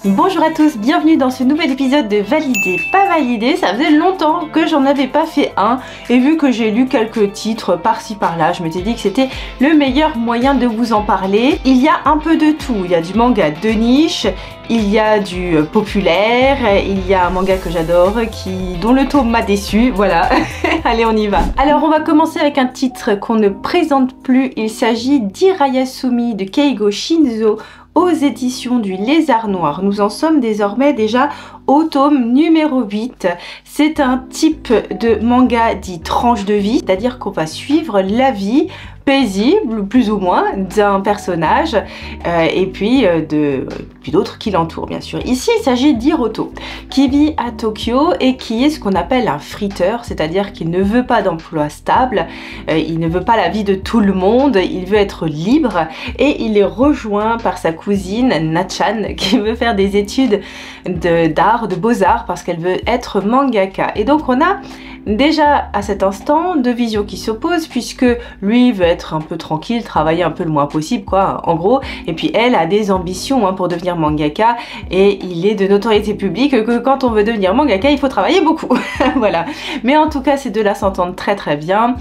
Bonjour à tous, bienvenue dans ce nouvel épisode de Validé, pas validé. Ça faisait longtemps que j'en avais pas fait un et vu que j'ai lu quelques titres par-ci par-là, je m'étais dit que c'était le meilleur moyen de vous en parler. Il y a un peu de tout, il y a du manga de niche, il y a du populaire, il y a un manga que j'adore dont le tome m'a déçu, voilà. Allez, on y va. Alors on va commencer avec un titre qu'on ne présente plus, il s'agit d'Irayasumi de Keigo Shinzo aux éditions du Lézard Noir. Nous en sommes désormais déjà au tome numéro 8. C'est un type de manga dit tranche de vie, c'est-à-dire qu'on va suivre la vie paisible, plus ou moins, d'un personnage et puis d'autres qui l'entourent, bien sûr. Ici, il s'agit d'Hiroto, qui vit à Tokyo et qui est ce qu'on appelle un friteur, c'est-à-dire qu'il ne veut pas d'emploi stable, il ne veut pas la vie de tout le monde, il veut être libre et il est rejoint par sa cousine Nachan, qui veut faire des études d'art, de beaux-arts, parce qu'elle veut être mangaka. Et donc, on a déjà à cet instant deux visions qui s'opposent, puisque lui veut être un peu tranquille, travailler un peu le moins possible quoi, en gros, et puis elle a des ambitions pour devenir mangaka, et il est de notoriété publique que quand on veut devenir mangaka il faut travailler beaucoup. Voilà, mais en tout cas ces deux là s'entendent très très bien,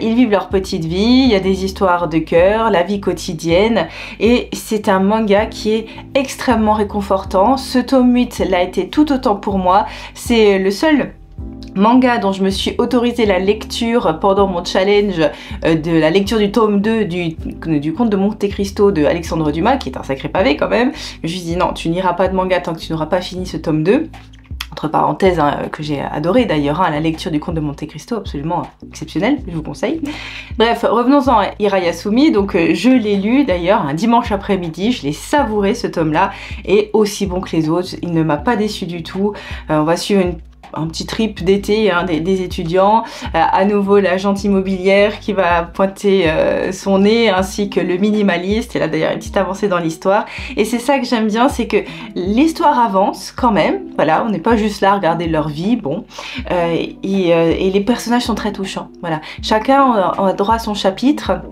ils vivent leur petite vie, il y a des histoires de cœur, la vie quotidienne, et c'est un manga qui est extrêmement réconfortant. Ce tome 8 l'a été tout autant pour moi, c'est le seul manga dont je me suis autorisé la lecture pendant mon challenge de la lecture du tome 2 du Comte de Monte Cristo de Alexandre Dumas, qui est un sacré pavé quand même. Je me suis dit non, tu n'iras pas de manga tant que tu n'auras pas fini ce tome 2. Entre parenthèses, que j'ai adoré d'ailleurs, la lecture du Comte de Monte Cristo, absolument exceptionnelle, je vous conseille. Bref, revenons-en à Irayasumi, donc je l'ai lu d'ailleurs un dimanche après-midi, je l'ai savouré ce tome-là, et aussi bon que les autres, il ne m'a pas déçu du tout. On va suivre un petit trip d'été des étudiants, à nouveau l'agente immobilière qui va pointer son nez, ainsi que le minimaliste. Il y a d'ailleurs une petite avancée dans l'histoire, et c'est ça que j'aime bien, c'est que l'histoire avance quand même, voilà, on n'est pas juste là à regarder leur vie, bon, et les personnages sont très touchants, voilà, chacun a droit à son chapitre.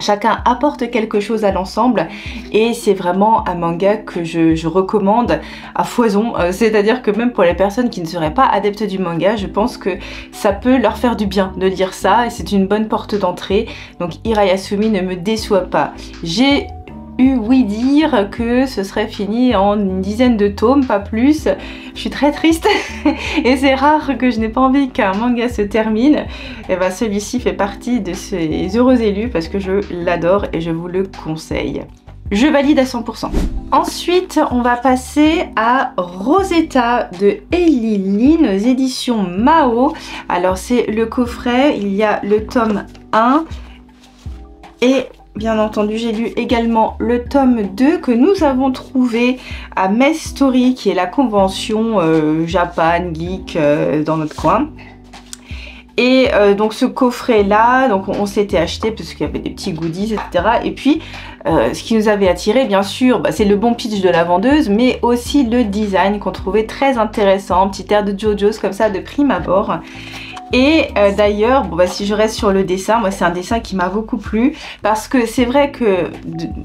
Chacun apporte quelque chose à l'ensemble, et c'est vraiment un manga que je recommande à foison, c'est-à-dire que même pour les personnes qui ne seraient pas adeptes du manga, je pense que ça peut leur faire du bien de lire ça, et c'est une bonne porte d'entrée. Donc Irayasumi ne me déçoit pas. J'ai oui dire que ce serait fini en une dizaine de tomes, pas plus. Je suis très triste et c'est rare que je n'ai pas envie qu'un manga se termine. Et ben celui-ci fait partie de ces heureux élus parce que je l'adore et je vous le conseille. Je valide à 100%. Ensuite, on va passer à Rosetta de Hailey Lin aux éditions Mao. Alors c'est le coffret, il y a le tome 1 et bien entendu, j'ai lu également le tome 2 que nous avons trouvé à Mess Story, qui est la convention Japan Geek dans notre coin. Et donc ce coffret là, donc on s'était acheté parce qu'il y avait des petits goodies, etc. Et puis ce qui nous avait attiré, bien sûr, c'est le bon pitch de la vendeuse, mais aussi le design qu'on trouvait très intéressant, petit air de JoJo's comme ça de prime abord. Et d'ailleurs, si je reste sur le dessin, moi c'est un dessin qui m'a beaucoup plu, parce que c'est vrai que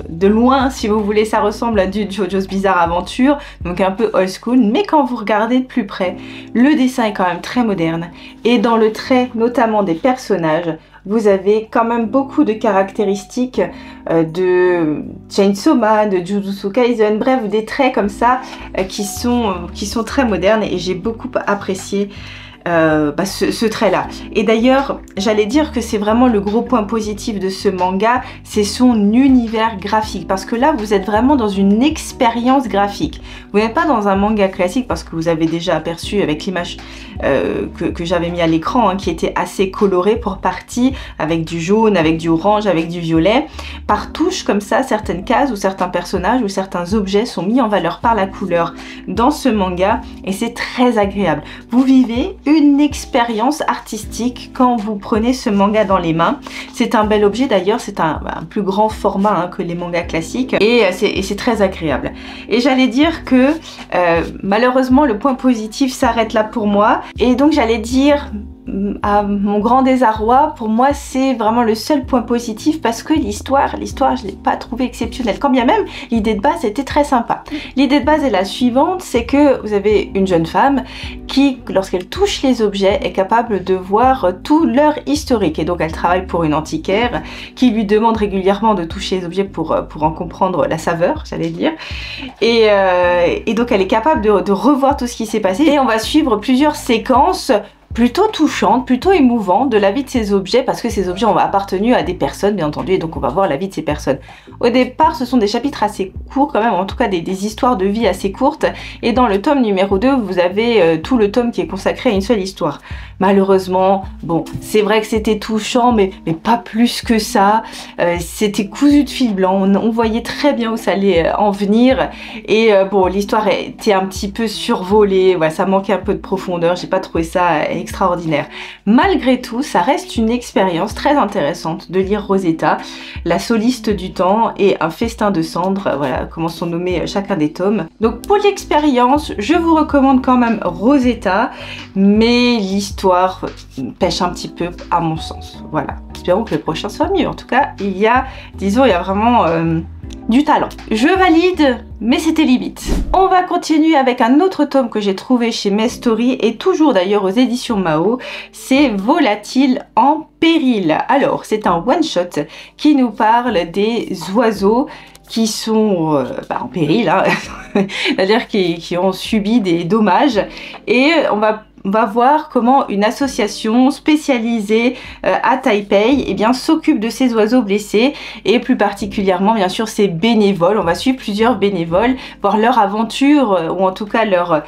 de loin, si vous voulez, ça ressemble à du JoJo's Bizarre Adventure, donc un peu old school, mais quand vous regardez de plus près, le dessin est quand même très moderne, et dans le trait notamment des personnages, vous avez quand même beaucoup de caractéristiques de Chainsaw Man, de Jujutsu Kaisen, bref, des traits comme ça qui sont très modernes, et j'ai beaucoup apprécié ce trait là. Et d'ailleurs j'allais dire que c'est vraiment le gros point positif de ce manga, c'est son univers graphique, parce que là vous êtes vraiment dans une expérience graphique, vous n'êtes pas dans un manga classique, parce que vous avez déjà aperçu avec l'image que j'avais mis à l'écran, qui était assez colorée pour partie, avec du jaune, avec du orange, avec du violet. Par touche comme ça, certaines cases ou certains personnages ou certains objets sont mis en valeur par la couleur dans ce manga, et c'est très agréable. Vous vivez une expérience artistique quand vous prenez ce manga dans les mains. C'est un bel objet d'ailleurs, c'est un plus grand format que les mangas classiques, et c'est très agréable. Et j'allais dire que malheureusement le point positif s'arrête là pour moi, et donc j'allais dire à mon grand désarroi, pour moi c'est vraiment le seul point positif parce que l'histoire je l'ai pas trouvée exceptionnelle, quand bien même l'idée de base était très sympa. L'idée de base est la suivante, c'est que vous avez une jeune femme qui, lorsqu'elle touche les objets, est capable de voir tout leur historique, et donc elle travaille pour une antiquaire qui lui demande régulièrement de toucher les objets pour en comprendre la saveur, j'allais dire, et donc elle est capable de revoir tout ce qui s'est passé, et on va suivre plusieurs séquences plutôt touchante, plutôt émouvante de la vie de ces objets, parce que ces objets ont appartenu à des personnes bien entendu, et donc on va voir la vie de ces personnes. Au départ ce sont des chapitres assez courts quand même, en tout cas des histoires de vie assez courtes, et dans le tome numéro 2 vous avez tout le tome qui est consacré à une seule histoire. Malheureusement, bon, c'est vrai que c'était touchant, mais pas plus que ça. C'était cousu de fil blanc, on voyait très bien où ça allait en venir, et bon, l'histoire était un petit peu survolée, voilà, ça manquait un peu de profondeur, j'ai pas trouvé ça extraordinaire. Malgré tout, ça reste une expérience très intéressante de lire Rosetta, la soliste du temps et un festin de cendres, voilà comment sont nommés chacun des tomes. Donc pour l'expérience, je vous recommande quand même Rosetta, mais l'histoire pêche un petit peu à mon sens. Voilà, espérons que le prochain soit mieux. En tout cas, il y a vraiment du talent. Je valide, mais c'était limite. On va continuer avec un autre tome que j'ai trouvé chez Mestory, et toujours d'ailleurs aux éditions Mao, c'est Volatile en péril. Alors, c'est un one-shot qui nous parle des oiseaux qui sont en péril, hein, c'est-à-dire qui ont subi des dommages, et on va voir comment une association spécialisée à Taipei s'occupe de ces oiseaux blessés, et plus particulièrement bien sûr ces bénévoles. On va suivre plusieurs bénévoles, voir leur aventure ou en tout cas leur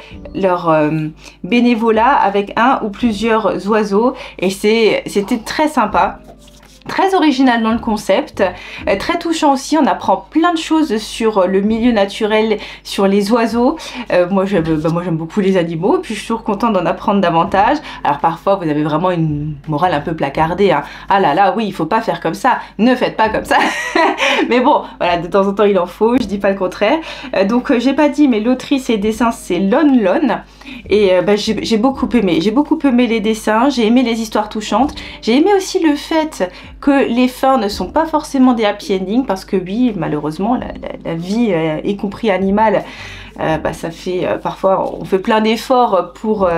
bénévolat avec un ou plusieurs oiseaux, et c'était très sympa. Très original dans le concept, très touchant aussi, on apprend plein de choses sur le milieu naturel, sur les oiseaux. Moi j'aime beaucoup les animaux, et puis je suis toujours contente d'en apprendre davantage. Alors parfois vous avez vraiment une morale un peu placardée, hein. Ah là là, oui, il faut pas faire comme ça, ne faites pas comme ça. Mais bon, voilà, de temps en temps il en faut, je dis pas le contraire. Donc j'ai pas dit, mais l'autrice et dessin c'est Lon Lon, et j'ai beaucoup aimé les dessins, j'ai aimé les histoires touchantes, j'ai aimé aussi le fait que les fins ne sont pas forcément des happy endings, parce que oui, malheureusement, la vie, y compris animale, ça fait parfois, on fait plein d'efforts pour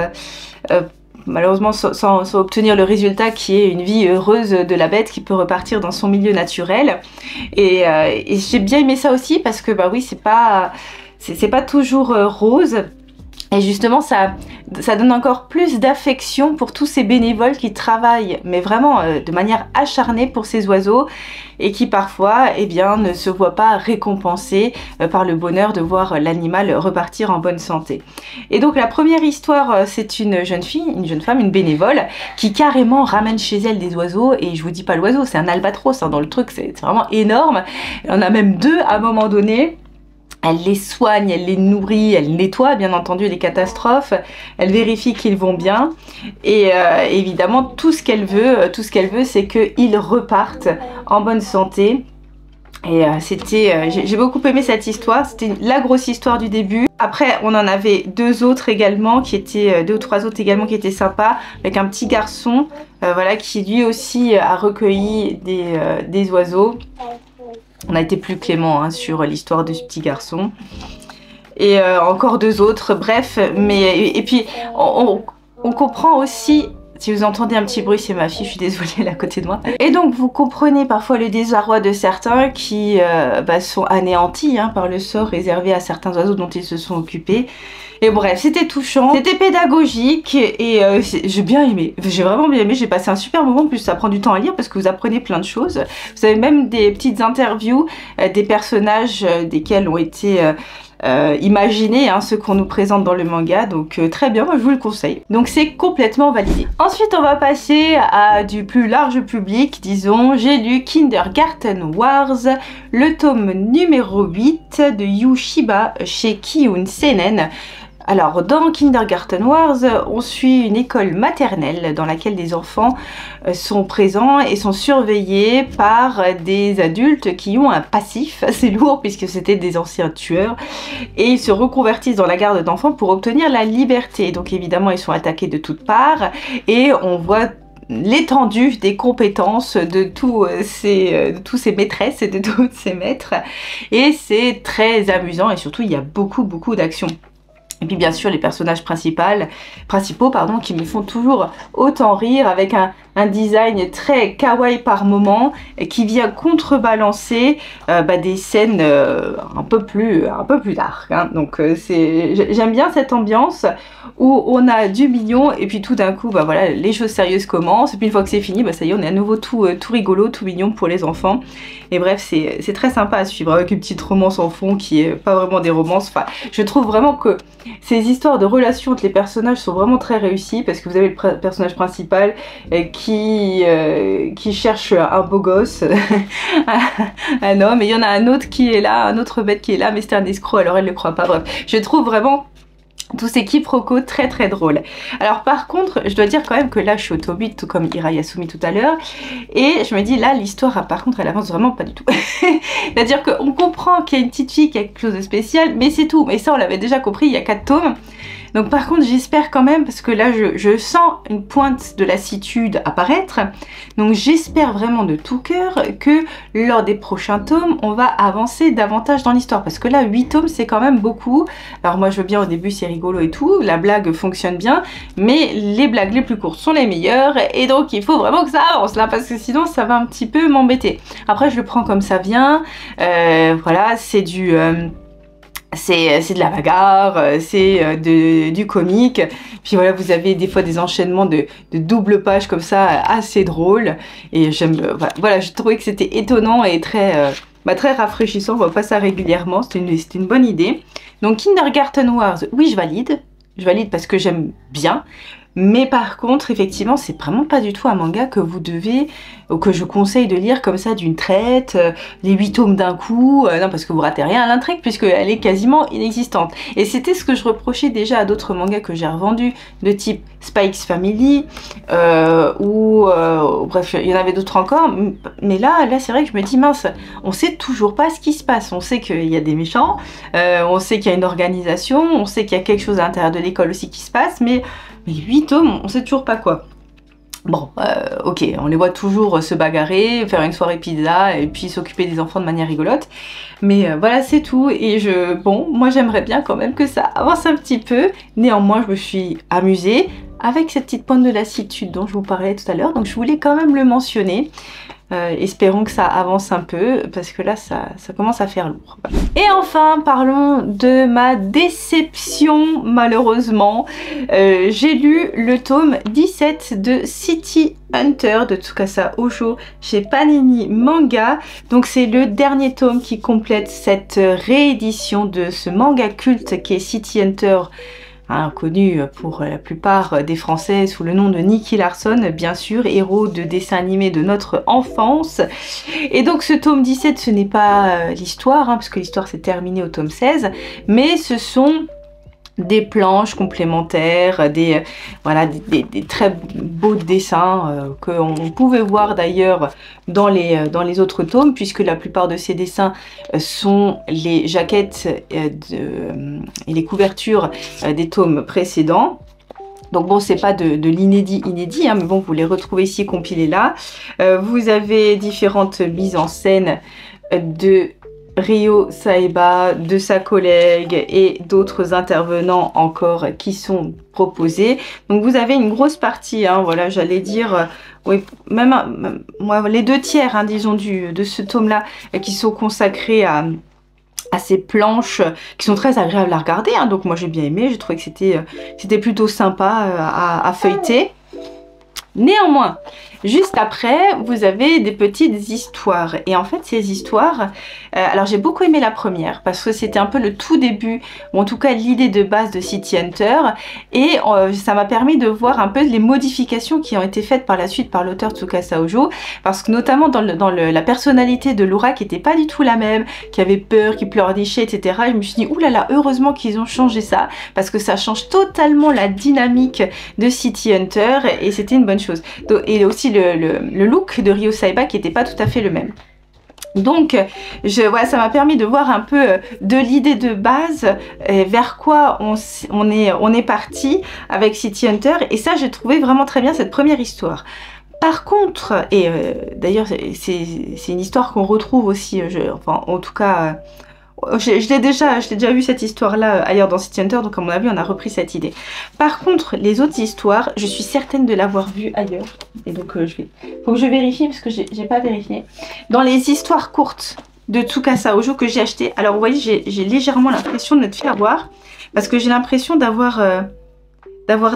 malheureusement sans obtenir le résultat qui est une vie heureuse de la bête qui peut repartir dans son milieu naturel. Et j'ai bien aimé ça aussi, parce que oui, c'est pas toujours rose. Et justement, ça donne encore plus d'affection pour tous ces bénévoles qui travaillent, mais vraiment de manière acharnée pour ces oiseaux, et qui parfois ne se voient pas récompensés par le bonheur de voir l'animal repartir en bonne santé. Et donc la première histoire, c'est une jeune femme, une bénévole, qui carrément ramène chez elle des oiseaux, et je vous dis pas l'oiseau, c'est un albatros, hein, dans le truc, c'est vraiment énorme. On a même deux à un moment donné. Elle les soigne, elle les nourrit, elle nettoie bien entendu les catastrophes, elle vérifie qu'ils vont bien, et évidemment tout ce qu'elle veut, c'est qu'ils repartent en bonne santé. Et j'ai beaucoup aimé cette histoire, c'était la grosse histoire du début. Après on en avait deux ou trois autres également qui étaient sympas, avec un petit garçon voilà, qui lui aussi a recueilli des oiseaux. On a été plus clément, hein, sur l'histoire de ce petit garçon. Et encore deux autres, bref. Et puis on comprend aussi, si vous entendez un petit bruit, c'est ma fille, je suis désolée, elle est à côté de moi. Et donc vous comprenez parfois le désarroi de certains qui sont anéantis, hein, par le sort réservé à certains oiseaux dont ils se sont occupés. Et bref, c'était touchant, c'était pédagogique, et j'ai bien aimé, j'ai vraiment bien aimé, j'ai passé un super moment. En plus ça prend du temps à lire parce que vous apprenez plein de choses. Vous avez même des petites interviews des personnages desquels ont été imaginés, hein, ceux qu'on nous présente dans le manga, donc très bien, moi je vous le conseille. Donc c'est complètement validé. Ensuite on va passer à du plus large public, disons. J'ai lu Kindergarten Wars, le tome numéro 8 de Yu Shiba chez Kiyun Seinen. Alors, dans Kindergarten Wars, on suit une école maternelle dans laquelle des enfants sont présents et sont surveillés par des adultes qui ont un passif assez lourd puisque c'était des anciens tueurs et ils se reconvertissent dans la garde d'enfants pour obtenir la liberté. Donc évidemment, ils sont attaqués de toutes parts et on voit l'étendue des compétences de tous ces maîtresses et de tous ces maîtres et c'est très amusant et surtout il y a beaucoup d'actions. Et puis bien sûr les personnages principaux qui me font toujours autant rire avec un design très kawaii par moment qui vient contrebalancer des scènes un peu plus dark. Hein. Donc j'aime bien cette ambiance où on a du mignon et puis tout d'un coup voilà, les choses sérieuses commencent et puis une fois que c'est fini ça y est on est à nouveau tout rigolo, tout mignon pour les enfants. Et bref c'est très sympa à suivre avec une petite romance en fond qui est pas vraiment des romances. Enfin je trouve vraiment que ces histoires de relations entre les personnages sont vraiment très réussies parce que vous avez le personnage principal qui cherche un beau gosse, un homme, et il y en a un autre qui est là, un autre bête qui est là, mais c'est un escroc alors elle ne le croit pas. Bref, je trouve vraiment tous ces quiproquos très drôles. Alors par contre, je dois dire quand même que là je suis au tome 8 tout comme Ira Yasumi tout à l'heure et je me dis là l'histoire par contre elle avance vraiment pas du tout. C'est-à-dire qu'on comprend qu'il y a une petite fille qui a quelque chose de spécial mais c'est tout. Mais ça on l'avait déjà compris, il y a 4 tomes. Donc par contre j'espère quand même, parce que là je sens une pointe de lassitude apparaître, donc j'espère vraiment de tout cœur que lors des prochains tomes on va avancer davantage dans l'histoire, parce que là 8 tomes c'est quand même beaucoup. Alors moi je veux bien, au début c'est rigolo et tout, la blague fonctionne bien, mais les blagues les plus courtes sont les meilleures, et donc il faut vraiment que ça avance là, parce que sinon ça va un petit peu m'embêter. Après je le prends comme ça vient, voilà, c'est du... c'est de la bagarre, c'est du comique, puis voilà vous avez des fois des enchaînements de double pages comme ça assez drôles et j'aime, voilà je trouvais que c'était étonnant et très rafraîchissant, on voit pas ça régulièrement, c'était une bonne idée. Donc Kindergarten Wars, oui je valide parce que j'aime bien. Mais par contre, effectivement, c'est vraiment pas du tout un manga que vous devez, ou que je conseille de lire comme ça d'une traite, les 8 tomes d'un coup, non parce que vous ratez rien à l'intrigue puisqu'elle est quasiment inexistante. Et c'était ce que je reprochais déjà à d'autres mangas que j'ai revendus, de type Spikes Family, bref, il y en avait d'autres encore, mais là c'est vrai que je me dis mince, on sait toujours pas ce qui se passe, on sait qu'il y a des méchants, on sait qu'il y a une organisation, on sait qu'il y a quelque chose à l'intérieur de l'école aussi qui se passe, mais 8 tomes, on sait toujours pas quoi. Bon, ok, on les voit toujours se bagarrer, faire une soirée pizza et puis s'occuper des enfants de manière rigolote. Mais voilà, c'est tout. Et bon, moi j'aimerais bien quand même que ça avance un petit peu. Néanmoins, je me suis amusée avec cette petite pointe de lassitude dont je vous parlais tout à l'heure. Donc je voulais quand même le mentionner. Espérons que ça avance un peu parce que là ça commence à faire lourd. Et enfin parlons de ma déception malheureusement. J'ai lu le tome 17 de City Hunter de Tsukasa Osho chez Panini Manga. Donc c'est le dernier tome qui complète cette réédition de ce manga culte qui est City Hunter. Hein, connu pour la plupart des Français sous le nom de Nicky Larson, bien sûr, héros de dessin animé de notre enfance. Et donc ce tome 17, ce n'est pas l'histoire, hein, parce que l'histoire s'est terminée au tome 16, mais ce sont des planches complémentaires, des très beaux dessins qu'on pouvait voir d'ailleurs dans les autres tomes, puisque la plupart de ces dessins sont les jaquettes et les couvertures des tomes précédents. Donc bon, c'est pas de l'inédit inédit, hein, mais bon, vous les retrouvez ici compilés là. Vous avez différentes mises en scène de Ryo Saeba, de sa collègue et d'autres intervenants encore qui sont proposés. Donc vous avez une grosse partie, hein, voilà, j'allais dire, oui, même moi, les 2/3, hein, disons, de ce tome-là qui sont consacrés à ces planches qui sont très agréables à regarder, hein. Donc moi j'ai bien aimé, j'ai trouvé que c'était plutôt sympa à feuilleter. Néanmoins, Juste après, vous avez des petites histoires. Et en fait, ces histoires, alors j'ai beaucoup aimé la première parce que c'était un peu le tout début, ou en tout cas l'idée de base de City Hunter. Et ça m'a permis de voir un peu les modifications qui ont été faites par la suite par l'auteur Tsukasa Ojo. Parce que notamment dans la personnalité de Laura qui n'était pas du tout la même, qui avait peur, qui pleurnichait, etc. Je me suis dit, oulala, heureusement qu'ils ont changé ça. Parce que ça change totalement la dynamique de City Hunter. Et c'était une bonne chose. Et aussi le look de Ryo Saiba qui n'était pas tout à fait le même. Donc, voilà, ça m'a permis de voir un peu de l'idée de base vers quoi on est parti avec City Hunter. Et ça, j'ai trouvé vraiment très bien cette première histoire. Par contre, et d'ailleurs, c'est une histoire qu'on retrouve aussi, enfin, en tout cas... je l'ai déjà vu cette histoire-là ailleurs dans City Hunter, donc à mon avis on a repris cette idée. Par contre, les autres histoires, je suis certaine de l'avoir vue ailleurs. Et donc faut que je vérifie parce que j'ai pas vérifié. Dans les histoires courtes de Tsukasa Ojo que j'ai acheté, alors vous voyez, j'ai légèrement l'impression de me faire avoir parce que j'ai l'impression d'avoir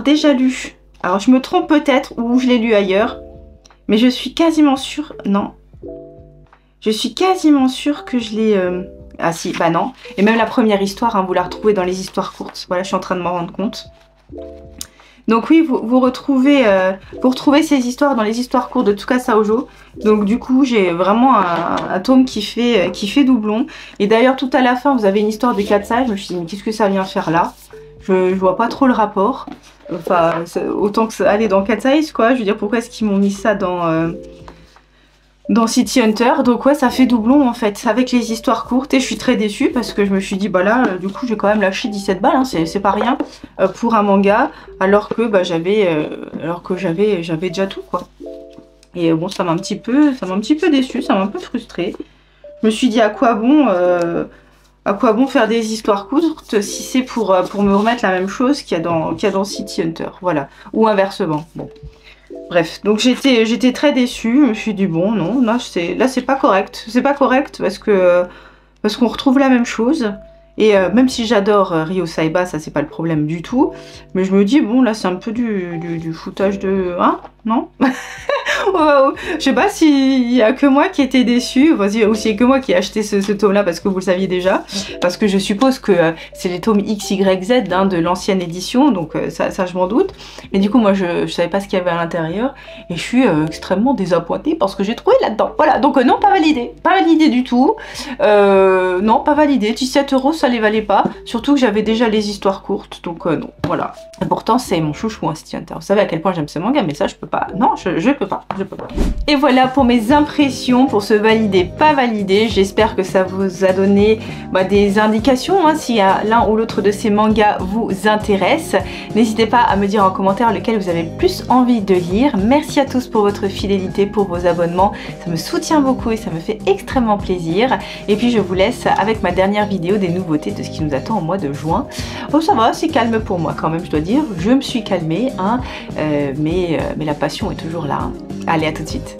déjà lu. Alors je me trompe peut-être ou je l'ai lu ailleurs, mais je suis quasiment sûre, non. Je suis quasiment sûre que je l'ai... Ah si, bah non. Et même la première histoire, hein, vous la retrouvez dans les histoires courtes. Voilà, je suis en train de m'en rendre compte. Donc oui, vous retrouvez ces histoires dans les histoires courtes de Tsukasa Ojo. Donc du coup, j'ai vraiment un tome qui fait doublon. Et d'ailleurs, tout à la fin, vous avez une histoire de Katsai. Je me suis dit, mais qu'est-ce que ça vient faire là? Je vois pas trop le rapport. Enfin, autant que ça allait dans Katsai, quoi. Je veux dire, pourquoi est-ce qu'ils m'ont mis ça dans City Hunter? Donc ouais, ça fait doublon en fait avec les histoires courtes et je suis très déçue parce que je me suis dit bah là du coup j'ai quand même lâché 17 balles, hein, c'est pas rien pour un manga alors que bah, j'avais déjà tout quoi. Et bon, ça m'a un petit peu déçue, ça m'a un peu frustrée. Je me suis dit à quoi bon faire des histoires courtes si c'est pour me remettre la même chose qu'il y a dans City Hunter, voilà, ou inversement. Bon. Bref, donc j'étais très déçue, je me suis dit bon non, là c'est pas correct, parce qu'on retrouve la même chose. Et même si j'adore Ryo Saiba, ça c'est pas le problème du tout, mais je me dis bon là c'est un peu du foutage de... Hein? Non? Je sais pas s'il y a que moi qui étais déçue, ou s'il y a que moi qui ai acheté ce tome-là parce que vous le saviez déjà, parce que je suppose que c'est les tomes XYZ hein, de l'ancienne édition, donc ça je m'en doute. Mais du coup moi je savais pas ce qu'il y avait à l'intérieur et je suis extrêmement désappointée parce que j'ai trouvé là-dedans. Voilà, donc non, pas validé du tout. Non, pas validé. 17 €, ça les valait pas. Surtout que j'avais déjà les histoires courtes, donc non, voilà. Et pourtant c'est mon chouchou, hein, City Hunter. Vous savez à quel point j'aime ce manga, mais ça je peux pas. Non, je peux pas. Et voilà pour mes impressions pour ce validé pas validé. J'espère que ça vous a donné des indications hein, si l'un ou l'autre de ces mangas vous intéresse. N'hésitez pas à me dire en commentaire lequel vous avez le plus envie de lire. Merci à tous pour votre fidélité, pour vos abonnements. Ça me soutient beaucoup et ça me fait extrêmement plaisir. Et puis je vous laisse avec ma dernière vidéo des nouveautés de ce qui nous attend au mois de juin. Oh ça va, c'est calme pour moi quand même, je dois dire. Je me suis calmée, hein, mais la passion est toujours là. Hein. Allez, à tout de suite.